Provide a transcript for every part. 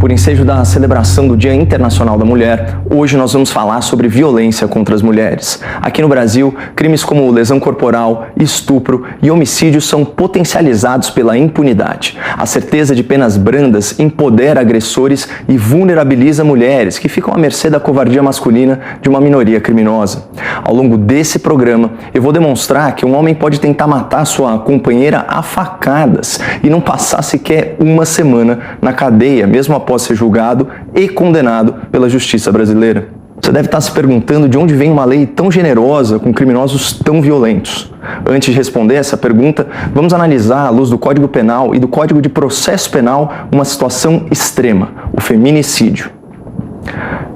por ensejo da celebração do Dia Internacional da Mulher, hoje nós vamos falar sobre violência contra as mulheres. Aqui no Brasil, crimes como lesão corporal, estupro e homicídio são potencializados pela impunidade. A certeza de penas brandas empodera agressores e vulnerabiliza mulheres que ficam à mercê da covardia masculina de uma minoria criminosa. Ao longo desse programa, eu vou demonstrar que um homem pode tentar matar sua companheira a facadas e não passar sequer uma semana na cadeia, mesmo após ser julgado e condenado pela justiça brasileira. Você deve estar se perguntando de onde vem uma lei tão generosa com criminosos tão violentos. Antes de responder essa pergunta, vamos analisar, à luz do Código Penal e do Código de Processo Penal, uma situação extrema, o feminicídio.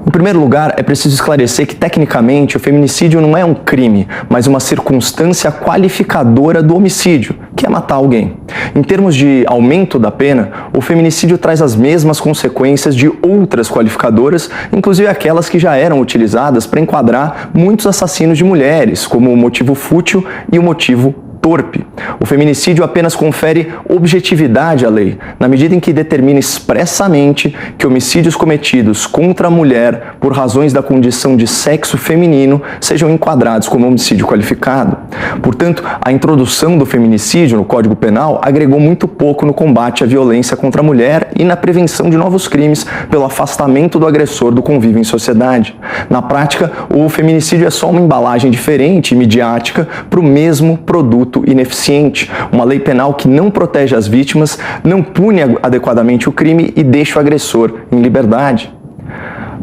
Em primeiro lugar, é preciso esclarecer que, tecnicamente, o feminicídio não é um crime, mas uma circunstância qualificadora do homicídio, que é matar alguém. Em termos de aumento da pena, o feminicídio traz as mesmas consequências de outras qualificadoras, inclusive aquelas que já eram utilizadas para enquadrar muitos assassinos de mulheres, como o motivo fútil e o motivo torpe. O feminicídio apenas confere objetividade à lei, na medida em que determina expressamente que homicídios cometidos contra a mulher por razões da condição de sexo feminino sejam enquadrados como homicídio qualificado. Portanto, a introdução do feminicídio no Código Penal agregou muito pouco no combate à violência contra a mulher e na prevenção de novos crimes pelo afastamento do agressor do convívio em sociedade. Na prática, o feminicídio é só uma embalagem diferente e midiática para o mesmo produto ineficiente, uma lei penal que não protege as vítimas, não pune adequadamente o crime e deixa o agressor em liberdade.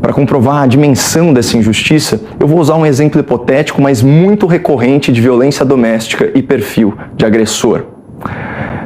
Para comprovar a dimensão dessa injustiça, eu vou usar um exemplo hipotético, mas muito recorrente de violência doméstica e perfil de agressor.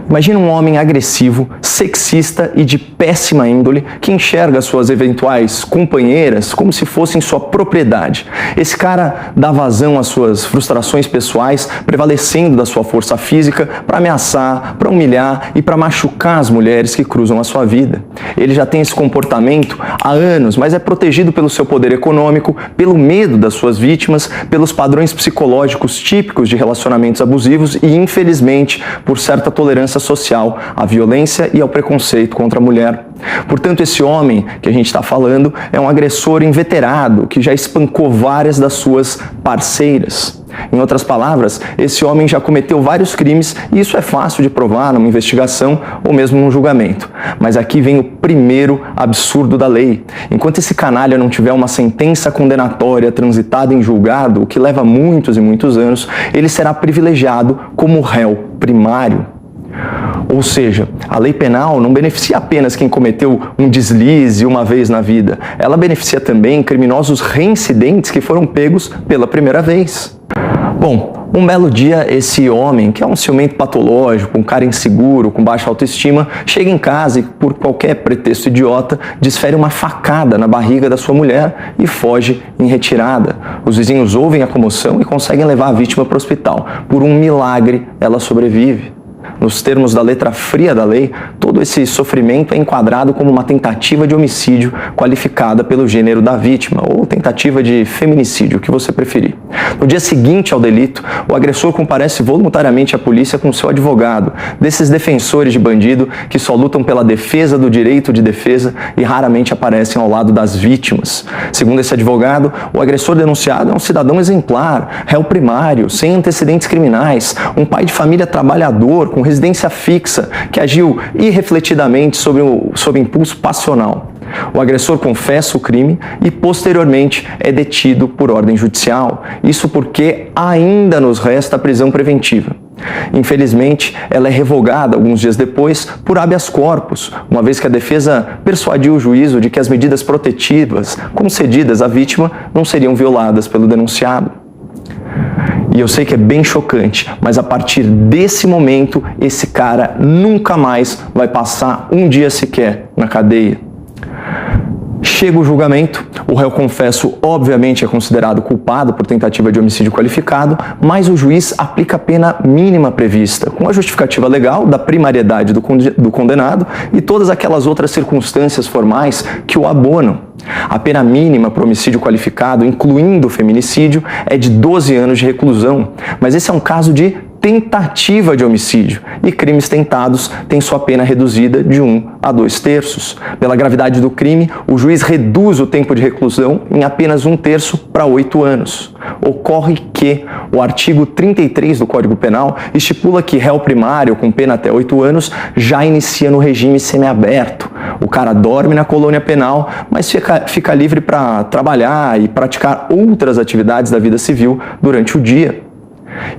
Imagina um homem agressivo, sexista e de péssima índole que enxerga suas eventuais companheiras como se fossem sua propriedade. Esse cara dá vazão às suas frustrações pessoais, prevalecendo da sua força física para ameaçar, para humilhar e para machucar as mulheres que cruzam a sua vida. Ele já tem esse comportamento há anos, mas é protegido pelo seu poder econômico, pelo medo das suas vítimas, pelos padrões psicológicos típicos de relacionamentos abusivos e, infelizmente, por certa tolerância social à violência e ao preconceito contra a mulher. Portanto, esse homem que a gente está falando é um agressor inveterado que já espancou várias das suas parceiras. Em outras palavras, esse homem já cometeu vários crimes e isso é fácil de provar numa investigação ou mesmo num julgamento. Mas aqui vem o primeiro absurdo da lei. Enquanto esse canalha não tiver uma sentença condenatória transitada em julgado, o que leva muitos e muitos anos, ele será privilegiado como réu primário. Ou seja, a lei penal não beneficia apenas quem cometeu um deslize uma vez na vida. Ela beneficia também criminosos reincidentes que foram pegos pela primeira vez. Bom, um belo dia esse homem, que é um ciumento patológico, um cara inseguro, com baixa autoestima, chega em casa e, por qualquer pretexto idiota, desfere uma facada na barriga da sua mulher e foge em retirada. Os vizinhos ouvem a comoção e conseguem levar a vítima para o hospital. Por um milagre, ela sobrevive. Nos termos da letra fria da lei, todo esse sofrimento é enquadrado como uma tentativa de homicídio qualificada pelo gênero da vítima, ou tentativa de feminicídio, o que você preferir. No dia seguinte ao delito, o agressor comparece voluntariamente à polícia com seu advogado, desses defensores de bandido que só lutam pela defesa do direito de defesa e raramente aparecem ao lado das vítimas. Segundo esse advogado, o agressor denunciado é um cidadão exemplar, réu primário, sem antecedentes criminais, um pai de família trabalhador, com residência fixa, que agiu irrefletidamente sob impulso passional. O agressor confessa o crime e, posteriormente, é detido por ordem judicial. Isso porque ainda nos resta a prisão preventiva. Infelizmente, ela é revogada alguns dias depois por habeas corpus, uma vez que a defesa persuadiu o juízo de que as medidas protetivas concedidas à vítima não seriam violadas pelo denunciado. E eu sei que é bem chocante, mas a partir desse momento, esse cara nunca mais vai passar um dia sequer na cadeia. Chega o julgamento, o réu confesso obviamente é considerado culpado por tentativa de homicídio qualificado, mas o juiz aplica a pena mínima prevista, com a justificativa legal da primariedade do condenado e todas aquelas outras circunstâncias formais que o abonam. A pena mínima para homicídio qualificado, incluindo o feminicídio, é de 12 anos de reclusão, mas esse é um caso de tentativa de homicídio, e crimes tentados têm sua pena reduzida de 1 a 2/3. Pela gravidade do crime, o juiz reduz o tempo de reclusão em apenas 1/3 para 8 anos. Ocorre que o artigo 33 do Código Penal estipula que réu primário com pena até 8 anos já inicia no regime semiaberto. O cara dorme na colônia penal, mas fica livre para trabalhar e praticar outras atividades da vida civil durante o dia.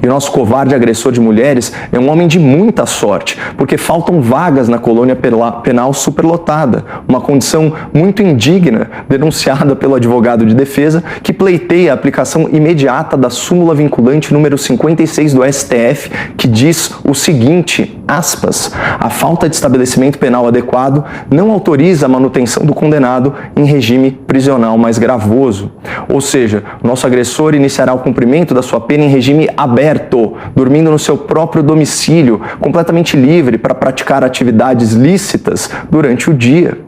E o nosso covarde agressor de mulheres é um homem de muita sorte, porque faltam vagas na colônia penal superlotada, uma condição muito indigna denunciada pelo advogado de defesa, que pleiteia a aplicação imediata da súmula vinculante número 56 do STF, que diz o seguinte, aspas, a falta de estabelecimento penal adequado não autoriza a manutenção do condenado em regime prisional mais gravoso. Ou seja, o nosso agressor iniciará o cumprimento da sua pena em regime aberto, dormindo no seu próprio domicílio, completamente livre para praticar atividades lícitas durante o dia.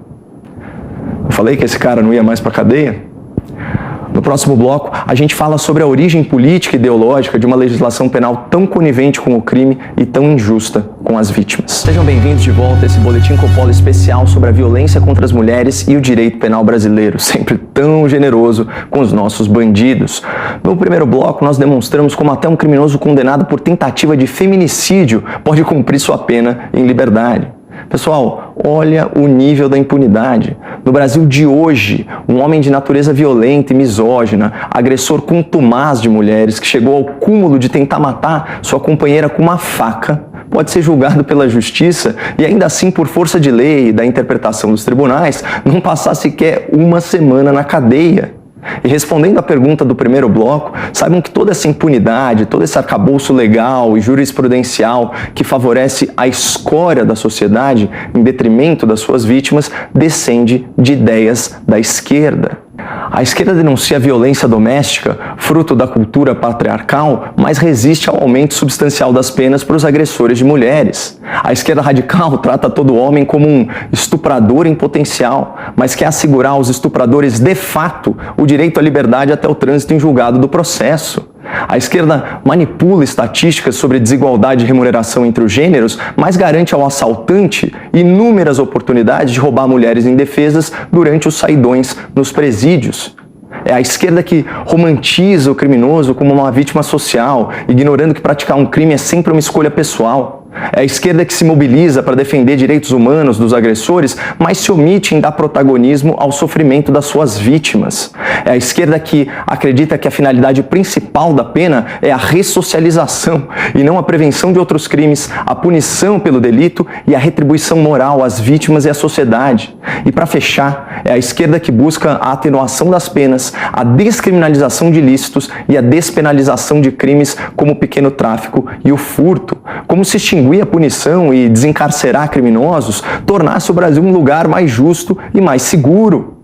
Eu falei que esse cara não ia mais para a cadeia? No próximo bloco, a gente fala sobre a origem política e ideológica de uma legislação penal tão conivente com o crime e tão injusta com as vítimas. Sejam bem-vindos de volta a esse Boletim Coppola especial sobre a violência contra as mulheres e o direito penal brasileiro, sempre tão generoso com os nossos bandidos. No primeiro bloco, nós demonstramos como até um criminoso condenado por tentativa de feminicídio pode cumprir sua pena em liberdade. Pessoal, olha o nível da impunidade. No Brasil de hoje, um homem de natureza violenta e misógina, agressor contumaz de mulheres, que chegou ao cúmulo de tentar matar sua companheira com uma faca, pode ser julgado pela justiça e ainda assim, por força de lei e da interpretação dos tribunais, não passar sequer uma semana na cadeia. E respondendo à pergunta do primeiro bloco, saibam que toda essa impunidade, todo esse arcabouço legal e jurisprudencial que favorece a escória da sociedade em detrimento das suas vítimas descende de ideias da esquerda. A esquerda denuncia a violência doméstica, fruto da cultura patriarcal, mas resiste ao aumento substancial das penas para os agressores de mulheres. A esquerda radical trata todo homem como um estuprador em potencial, mas quer assegurar aos estupradores de fato o direito à liberdade até o trânsito em julgado do processo. A esquerda manipula estatísticas sobre desigualdade de remuneração entre os gêneros, mas garante ao assaltante inúmeras oportunidades de roubar mulheres indefesas durante os saidões nos presídios. É a esquerda que romantiza o criminoso como uma vítima social, ignorando que praticar um crime é sempre uma escolha pessoal. É a esquerda que se mobiliza para defender direitos humanos dos agressores, mas se omite em dar protagonismo ao sofrimento das suas vítimas. É a esquerda que acredita que a finalidade principal da pena é a ressocialização e não a prevenção de outros crimes, a punição pelo delito e a retribuição moral às vítimas e à sociedade. E para fechar, é a esquerda que busca a atenuação das penas, a descriminalização de ilícitos e a despenalização de crimes como o pequeno tráfico e o furto, como se extinguir a punição e desencarcerar criminosos tornasse o Brasil um lugar mais justo e mais seguro.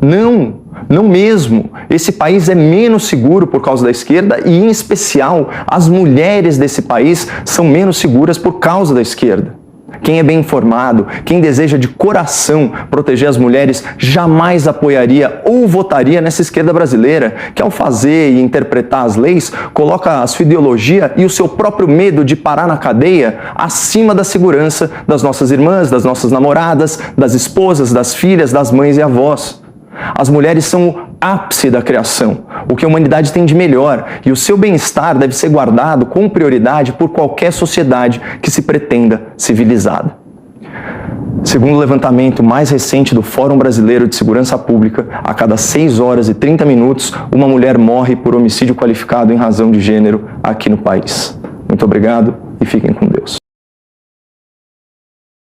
Não mesmo. Esse país é menos seguro por causa da esquerda e, em especial, as mulheres desse país são menos seguras por causa da esquerda. Quem é bem informado, quem deseja de coração proteger as mulheres, jamais apoiaria ou votaria nessa esquerda brasileira, que ao fazer e interpretar as leis, coloca a sua ideologia e o seu próprio medo de parar na cadeia acima da segurança das nossas irmãs, das nossas namoradas, das esposas, das filhas, das mães e avós. As mulheres são o ápice da criação, o que a humanidade tem de melhor, e o seu bem-estar deve ser guardado com prioridade por qualquer sociedade que se pretenda civilizada. Segundo o levantamento mais recente do Fórum Brasileiro de Segurança Pública, a cada 6 horas e 30 minutos, uma mulher morre por homicídio qualificado em razão de gênero aqui no país. Muito obrigado e fiquem com Deus.